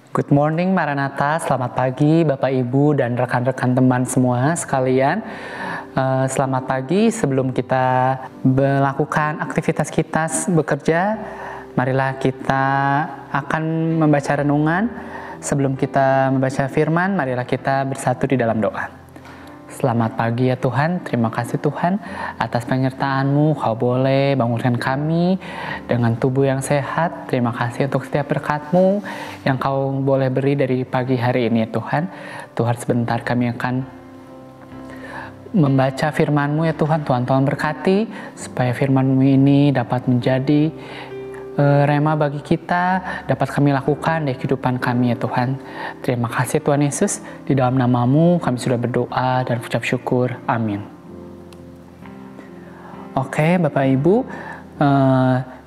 Good morning Maranatha, selamat pagi Bapak Ibu dan rekan-rekan teman semua sekalian. Selamat pagi. Sebelum kita melakukan aktivitas kita bekerja, marilah kita akan membaca renungan. Sebelum kita membaca firman, marilah kita bersatu di dalam doa. Selamat pagi ya Tuhan, terima kasih Tuhan atas penyertaan-Mu. Kau boleh bangunkan kami dengan tubuh yang sehat. Terima kasih untuk setiap berkat-Mu yang Kau boleh beri dari pagi hari ini ya Tuhan. Tuhan, sebentar kami akan membaca firman-Mu ya Tuhan. Tuhan berkati supaya firman-Mu ini dapat menjadi rema bagi kita, dapat kami lakukan di kehidupan kami ya Tuhan. Terima kasih Tuhan Yesus, di dalam nama-Mu kami sudah berdoa dan ucap syukur. Amin. Oke Bapak Ibu,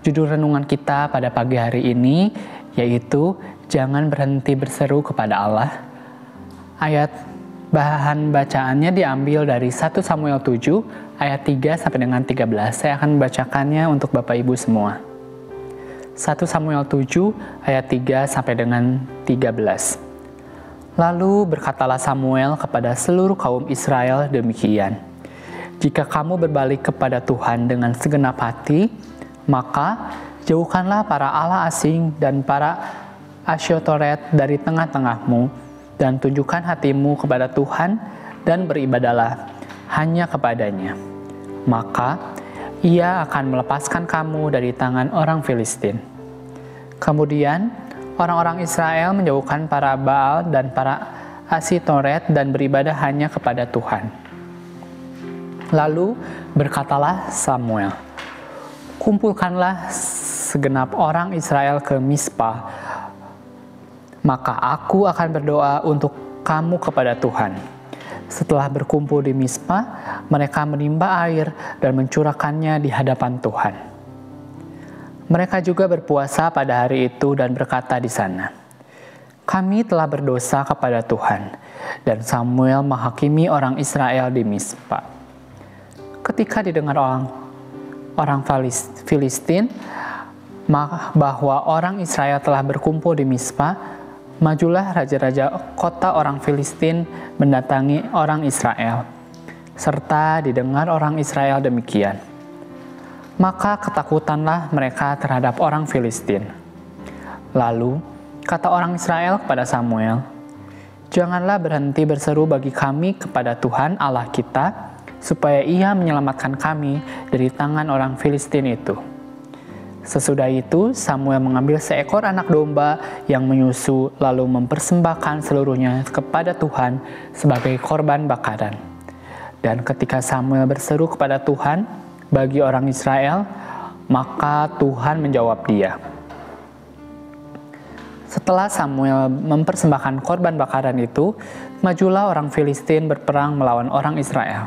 judul renungan kita pada pagi hari ini yaitu jangan berhenti berseru kepada Allah. Ayat bahan bacaannya diambil dari 1 Samuel 7 ayat 3 sampai dengan 13. Saya akan membacakannya untuk Bapak Ibu semua. 1 Samuel 7 ayat 3 sampai dengan 13. Lalu berkatalah Samuel kepada seluruh kaum Israel demikian. Jika kamu berbalik kepada Tuhan dengan segenap hati, maka jauhkanlah para allah asing dan para Asyotoret dari tengah-tengahmu, dan tunjukkan hatimu kepada Tuhan dan beribadalah hanya kepadanya. Maka Ia akan melepaskan kamu dari tangan orang Filistin. Kemudian orang-orang Israel menjauhkan para Baal dan para Asitoret dan beribadah hanya kepada Tuhan. Lalu berkatalah Samuel, kumpulkanlah segenap orang Israel ke Mispa, maka aku akan berdoa untuk kamu kepada Tuhan. Setelah berkumpul di Mispa, mereka menimba air dan mencurahkannya di hadapan Tuhan. Mereka juga berpuasa pada hari itu dan berkata di sana, kami telah berdosa kepada Tuhan. Dan Samuel menghakimi orang Israel di Mispa. Ketika didengar orang Filistin bahwa orang Israel telah berkumpul di Mispa, majulah raja-raja kota orang Filistin mendatangi orang Israel, serta didengar orang Israel demikian. Maka ketakutanlah mereka terhadap orang Filistin. Lalu kata orang Israel kepada Samuel, janganlah berhenti berseru bagi kami kepada Tuhan Allah kita, supaya Ia menyelamatkan kami dari tangan orang Filistin itu. Sesudah itu, Samuel mengambil seekor anak domba yang menyusu, lalu mempersembahkan seluruhnya kepada Tuhan sebagai korban bakaran. Dan ketika Samuel berseru kepada Tuhan bagi orang Israel, maka Tuhan menjawab dia. Setelah Samuel mempersembahkan korban bakaran itu, majulah orang Filistin berperang melawan orang Israel.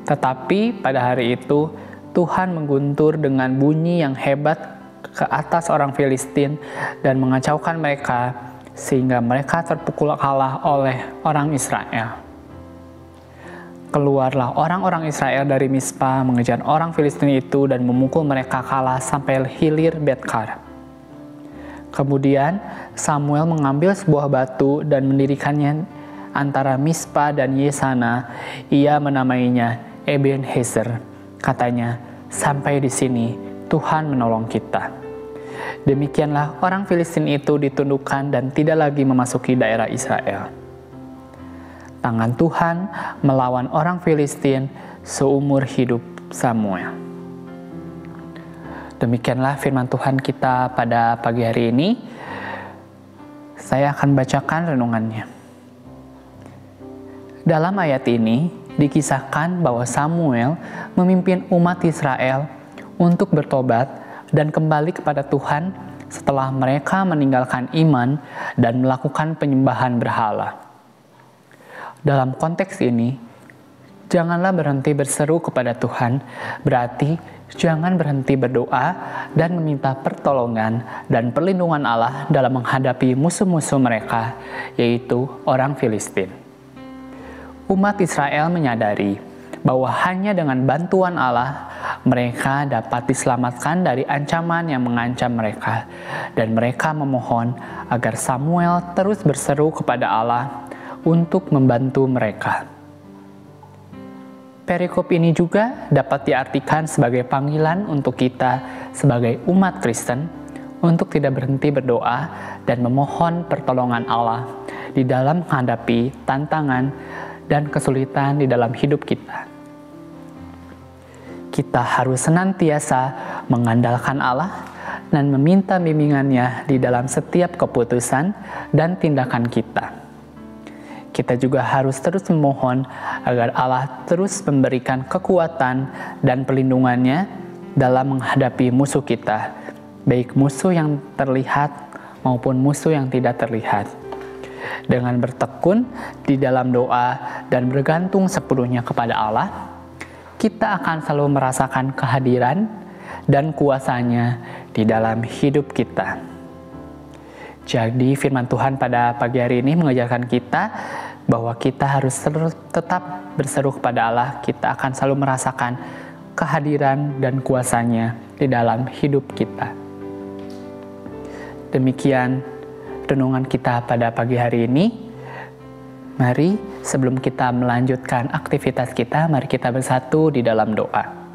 Tetapi pada hari itu, Tuhan mengguntur dengan bunyi yang hebat ke atas orang Filistin dan mengacaukan mereka sehingga mereka terpukul kalah oleh orang Israel. Keluarlah orang-orang Israel dari Mispa mengejar orang Filistin itu dan memukul mereka kalah sampai hilir Betkar. Kemudian Samuel mengambil sebuah batu dan mendirikannya antara Mispa dan Yesana. Ia menamainya Ebenezer. Katanya, sampai di sini Tuhan menolong kita. Demikianlah orang Filistin itu ditundukkan dan tidak lagi memasuki daerah Israel. Tangan Tuhan melawan orang Filistin seumur hidup Samuel. Demikianlah firman Tuhan kita pada pagi hari ini. Saya akan bacakan renungannya. Dalam ayat ini, dikisahkan bahwa Samuel memimpin umat Israel untuk bertobat dan kembali kepada Tuhan setelah mereka meninggalkan iman dan melakukan penyembahan berhala. Dalam konteks ini, janganlah berhenti berseru kepada Tuhan, berarti jangan berhenti berdoa dan meminta pertolongan dan perlindungan Allah dalam menghadapi musuh-musuh mereka, yaitu orang Filistin. Umat Israel menyadari bahwa hanya dengan bantuan Allah mereka dapat diselamatkan dari ancaman yang mengancam mereka, dan mereka memohon agar Samuel terus berseru kepada Allah untuk membantu mereka. Perikop ini juga dapat diartikan sebagai panggilan untuk kita sebagai umat Kristen untuk tidak berhenti berdoa dan memohon pertolongan Allah di dalam menghadapi tantangan dan kesulitan di dalam hidup kita. Kita harus senantiasa mengandalkan Allah dan meminta bimbingannya di dalam setiap keputusan dan tindakan kita. Kita juga harus terus memohon agar Allah terus memberikan kekuatan dan perlindungannya dalam menghadapi musuh kita, baik musuh yang terlihat maupun musuh yang tidak terlihat. Dengan bertekun di dalam doa dan bergantung sepenuhnya kepada Allah, kita akan selalu merasakan kehadiran dan kuasanya di dalam hidup kita. Jadi firman Tuhan pada pagi hari ini mengajarkan kita bahwa kita harus tetap berseru kepada Allah. Kita akan selalu merasakan kehadiran dan kuasanya di dalam hidup kita. Demikian renungan kita pada pagi hari ini. Mari sebelum kita melanjutkan aktivitas kita, mari kita bersatu di dalam doa.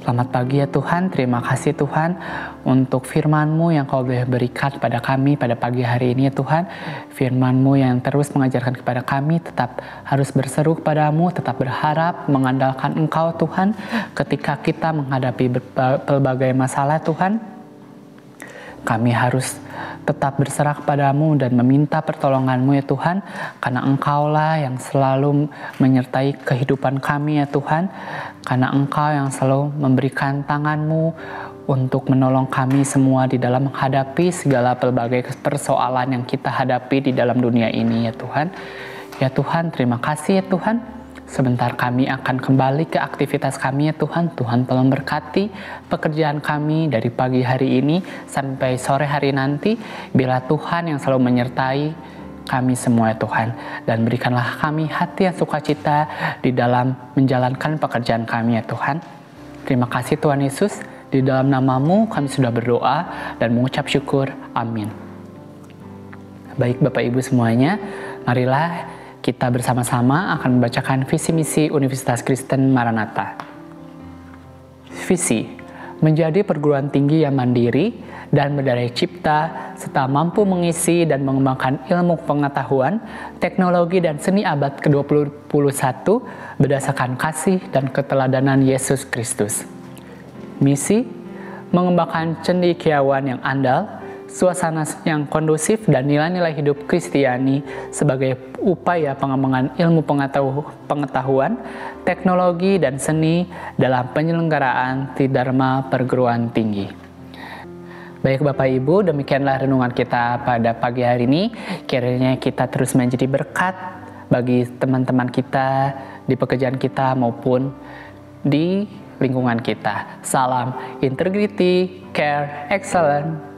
Selamat pagi ya Tuhan, terima kasih Tuhan untuk firman-Mu yang Kau boleh berikan pada kami pada pagi hari ini ya Tuhan. Firman-Mu yang terus mengajarkan kepada kami tetap harus berseru kepadamu, tetap berharap mengandalkan Engkau Tuhan ketika kita menghadapi berbagai masalah Tuhan. Kami harus tetap berserah kepadamu dan meminta pertolongan-Mu ya Tuhan, karena Engkaulah yang selalu menyertai kehidupan kami ya Tuhan, karena Engkau yang selalu memberikan tangan-Mu untuk menolong kami semua di dalam menghadapi segala pelbagai persoalan yang kita hadapi di dalam dunia ini ya Tuhan. Ya Tuhan, terima kasih ya Tuhan. Sebentar kami akan kembali ke aktivitas kami ya Tuhan. Tuhan tolong berkati pekerjaan kami dari pagi hari ini sampai sore hari nanti. Bila Tuhan yang selalu menyertai kami semua ya Tuhan. Dan berikanlah kami hati yang sukacita di dalam menjalankan pekerjaan kami ya Tuhan. Terima kasih Tuhan Yesus. Di dalam nama-Mu kami sudah berdoa dan mengucap syukur. Amin. Baik Bapak Ibu semuanya, marilah kita bersama-sama akan membacakan visi misi Universitas Kristen Maranatha. Visi, menjadi perguruan tinggi yang mandiri dan berdaya cipta, serta mampu mengisi dan mengembangkan ilmu pengetahuan, teknologi dan seni abad ke-21 berdasarkan kasih dan keteladanan Yesus Kristus. Misi, mengembangkan cendekiawan yang andal, suasana yang kondusif dan nilai-nilai hidup Kristiani sebagai upaya pengembangan ilmu pengetahuan, teknologi, dan seni dalam penyelenggaraan Tridharma perguruan tinggi. Baik Bapak Ibu, demikianlah renungan kita pada pagi hari ini. Kiranya kita terus menjadi berkat bagi teman-teman kita di pekerjaan kita maupun di lingkungan kita. Salam integrity, care, excellence.